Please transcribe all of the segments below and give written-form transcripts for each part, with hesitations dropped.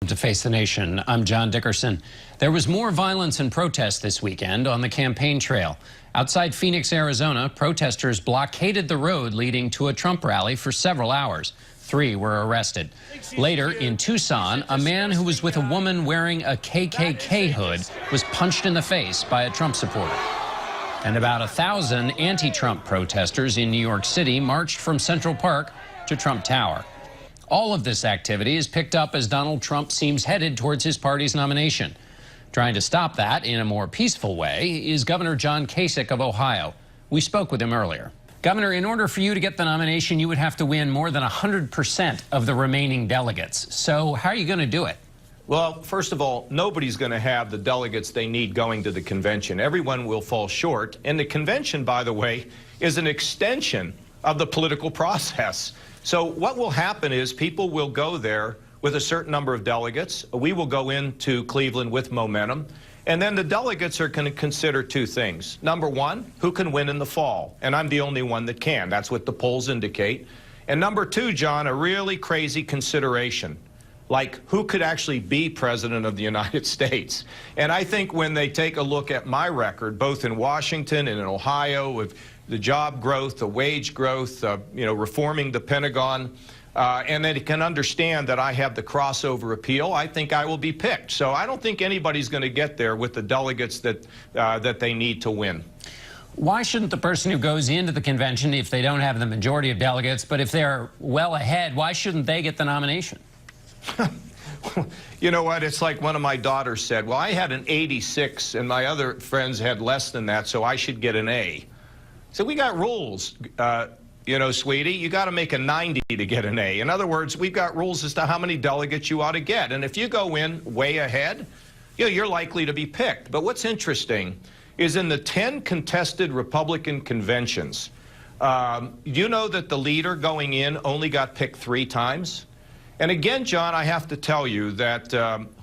To Face the Nation, I'm John Dickerson. There was more violence and protest this weekend on the campaign trail. Outside Phoenix, Arizona, protesters blockaded the road leading to a Trump rally for several hours. 3 were arrested. Later, in Tucson, a man who was with a woman wearing a KKK hood was punched in the face by a Trump supporter. And about 1,000 anti-Trump protesters in New York City marched from Central Park to Trump Tower. All of this activity is picked up as Donald Trump seems headed towards his party's nomination. Trying to stop that in a more peaceful way is Governor John Kasich of Ohio. We spoke with him earlier. Governor, in order for you to get the nomination, you would have to win more than 100% of the remaining delegates. So how are you going to do it? Well, first of all, nobody's going to have the delegates they need going to the convention. Everyone will fall short. And the convention, by the way, is an extension of the political process. So what will happen is people will go there with a certain number of delegates. We will go into Cleveland with momentum. And then the delegates are going to consider 2 things. Number 1, who can win in the fall? And I'm the only one that can. That's what the polls indicate. And number 2, John, a really crazy consideration, like who could actually be president of the United States. And I think when they take a look at my record, both in Washington and in Ohio, with the job growth, the wage growth, reforming the Pentagon, and then he can understand that I have the crossover appeal, I think I will be picked. So I don't think anybody's going to get there with the delegates that they need to win. Why shouldn't the person who goes into the convention, if they don't have the majority of delegates, but if they're well ahead, why shouldn't they get the nomination? You know what? It's like one of my daughters said, well, I had an 86 and my other friends had less than that, so I should get an A. So we got rules, sweetie. You got to make a 90 to get an A. In other words, we've got rules as to how many delegates you ought to get. And if you go in way ahead, you're likely to be picked. But what's interesting is in the 10 contested Republican conventions, you know that the leader going in only got picked 3 times? And again, John, I have to tell you that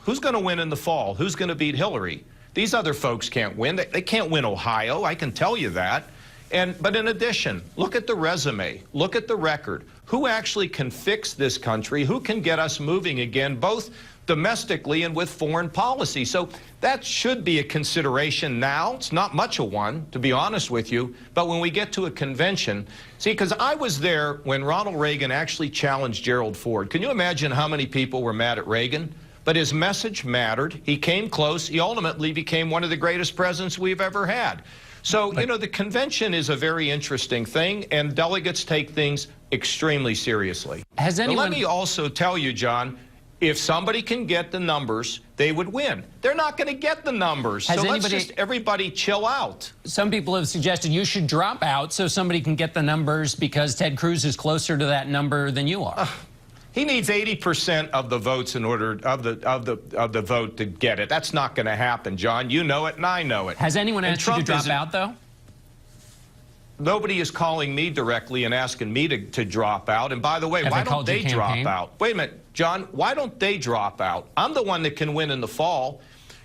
who's going to win in the fall? Who's going to beat Hillary? These other folks can't win. They can't win Ohio. I can tell you that. But in addition, look at the resume. Look at the record. Who actually can fix this country? Who can get us moving again, both domestically and with foreign policy? So that should be a consideration now. It's not much of one, to be honest with you. But when we get to a convention, see, because I was there when Ronald Reagan actually challenged Gerald Ford. Can you imagine how many people were mad at Reagan? But his message mattered. He came close. He ultimately became one of the greatest presidents we've ever had. So, the convention is a very interesting thing, and delegates take things extremely seriously. But let me also tell you, John, if somebody can get the numbers, they would win. They're not going to get the numbers. So let's just everybody chill out. Some people have suggested you should drop out so somebody can get the numbers because Ted Cruz is closer to that number than you are. He needs 80% of the votes in order of the vote to get it. That's not going to happen, John. You know it, and I know it. Has anyone asked you to drop out, though? Nobody is calling me directly and asking me to drop out. And by the way, why don't they drop out? Wait a minute, John. Why don't they drop out? I'm the one that can win in the fall.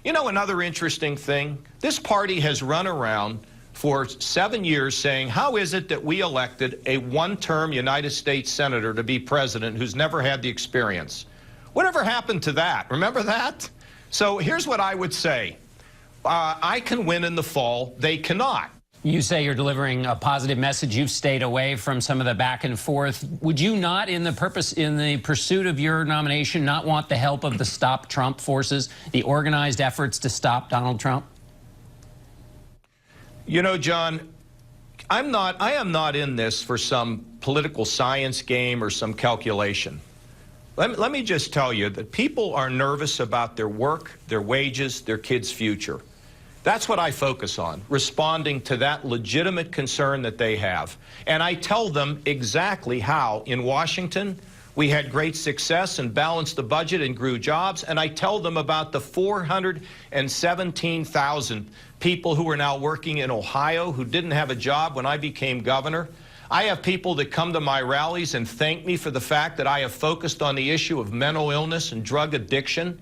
You know, another interesting thing. This party has run around for 7 years saying, how is it that we elected a 1-term United States senator to be president who's never had the experience? Whatever happened to that? Remember that? So here's what I would say. I can win in the fall. They cannot. You say you're delivering a positive message. You've stayed away from some of the back and forth. Would you not, in the pursuit of your nomination, not want the help of the Stop Trump forces, the organized efforts to stop Donald Trump? You know, John, I am not in this for some political science game or some calculation. Let me just tell you that people are nervous about their work, their wages, their kids' future. That's what I focus on, responding to that legitimate concern that they have. And I tell them exactly how in Washington we had great success and balanced the budget and grew jobs. And I tell them about the 417,000 people who are now working in Ohio who didn't have a job when I became governor. I have people that come to my rallies and thank me for the fact that I have focused on the issue of mental illness and drug addiction.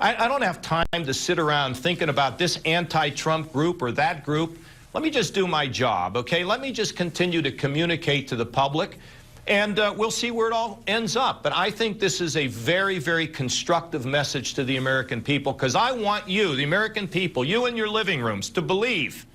I don't have time to sit around thinking about this anti-Trump group or that group. Let me just do my job, okay? Let me just continue to communicate to the public And we'll see where it all ends up. But I think this is a very, very constructive message to the American people, because I want you, the American people, you in your living rooms, to believe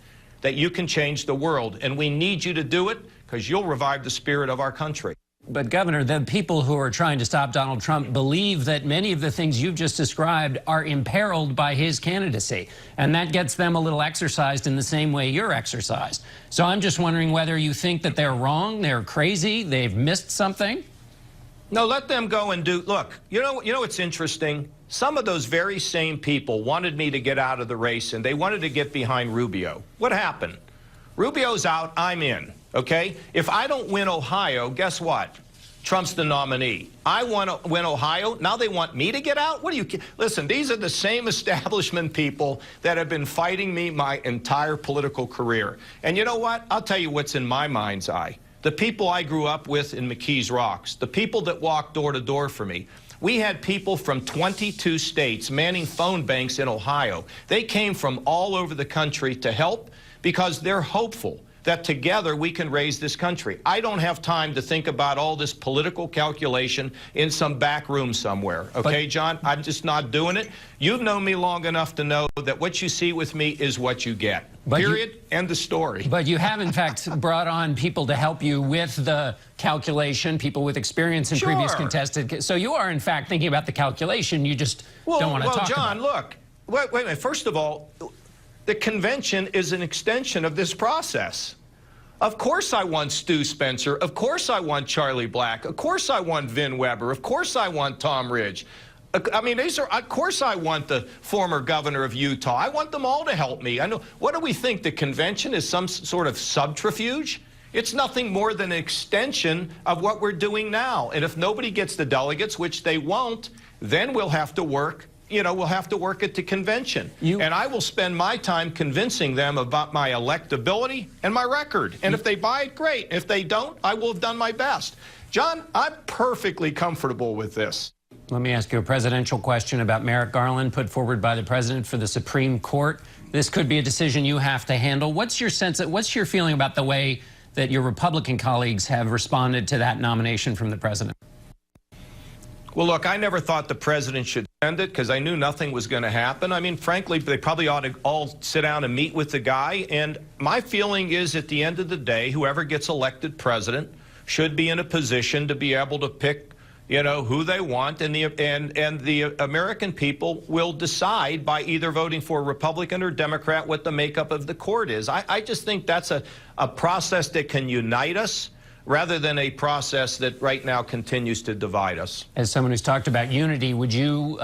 that you can change the world. And we need you to do it, because you'll revive the spirit of our country. But, Governor, the people who are trying to stop Donald Trump believe that many of the things you've just described are imperiled by his candidacy, and that gets them a little exercised in the same way you're exercised. So I'm just wondering whether you think that they're wrong, they're crazy, they've missed something? No, let them go and do. Look, you know what's interesting? Some of those very same people wanted me to get out of the race, and they wanted to get behind Rubio. What happened? Rubio's out, I'm in, okay? If I don't win Ohio, guess what? Trump's the nominee. I want to win Ohio. Now they want me to get out? What do you... Listen, these are the same establishment people that have been fighting me my entire political career. And you know what? I'll tell you what's in my mind's eye. The people I grew up with in McKees Rocks, the people that walked door to door for me. We had people from 22 states manning phone banks in Ohio. They came from all over the country to help, because they're hopeful that together we can raise this country. I don't have time to think about all this political calculation in some back room somewhere. Okay, John? I'm just not doing it. You've known me long enough to know that what you see with me is what you get. Period. End of story. But you have, in fact, brought on people to help you with the calculation, people with experience in previous contested. So you are, in fact, thinking about the calculation. You just don't want to talk John, about it. Look, wait a minute. First of all, the convention is an extension of this process. Of course I want Stu Spencer. Of course I want Charlie Black. Of course I want Vin Weber. Of course I want Tom Ridge. I mean, of course I want the former governor of Utah. I want them all to help me. I know. What do we think? The convention is some sort of subterfuge? It's nothing more than an extension of what we're doing now. And if nobody gets the delegates, which they won't, then we'll have to work. We'll have to work at the convention. And I will spend my time convincing them about my electability and my record. And if they buy it, great. If they don't, I will have done my best. John, I'm perfectly comfortable with this. Let me ask you a presidential question about Merrick Garland, put forward by the president for the Supreme Court. This could be a decision you have to handle. What's your feeling about the way that your Republican colleagues have responded to that nomination from the president? Well, look, I never thought the president should send it, because I knew nothing was going to happen. I mean, frankly, they probably ought to all sit down and meet with the guy. And my feeling is, at the end of the day, whoever gets elected president should be in a position to be able to pick, who they want. And the American people will decide by either voting for Republican or Democrat what the makeup of the court is. I just think that's a process that can unite us, rather than a process that right now continues to divide us. As someone who's talked about unity, would you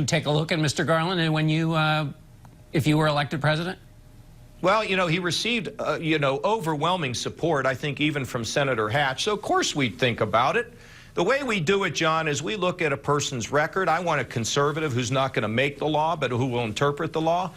take a look at Mr. Garland and if you were elected president? Well, he received, overwhelming support, I think, even from Senator Hatch. So, of course, we'd think about it. The way we do it, John, is we look at a person's record. I want a conservative who's not going to make the law, but who will interpret the law,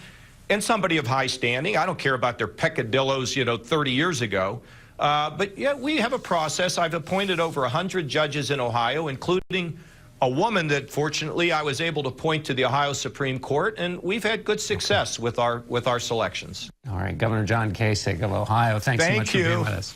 and somebody of high standing. I don't care about their peccadillos, 30 years ago. But, yeah, we have a process. I've appointed over 100 judges in Ohio, including a woman that, fortunately, I was able to appoint to the Ohio Supreme Court, and we've had good success with our selections. All right, Governor John Kasich of Ohio, thanks so much for being with us.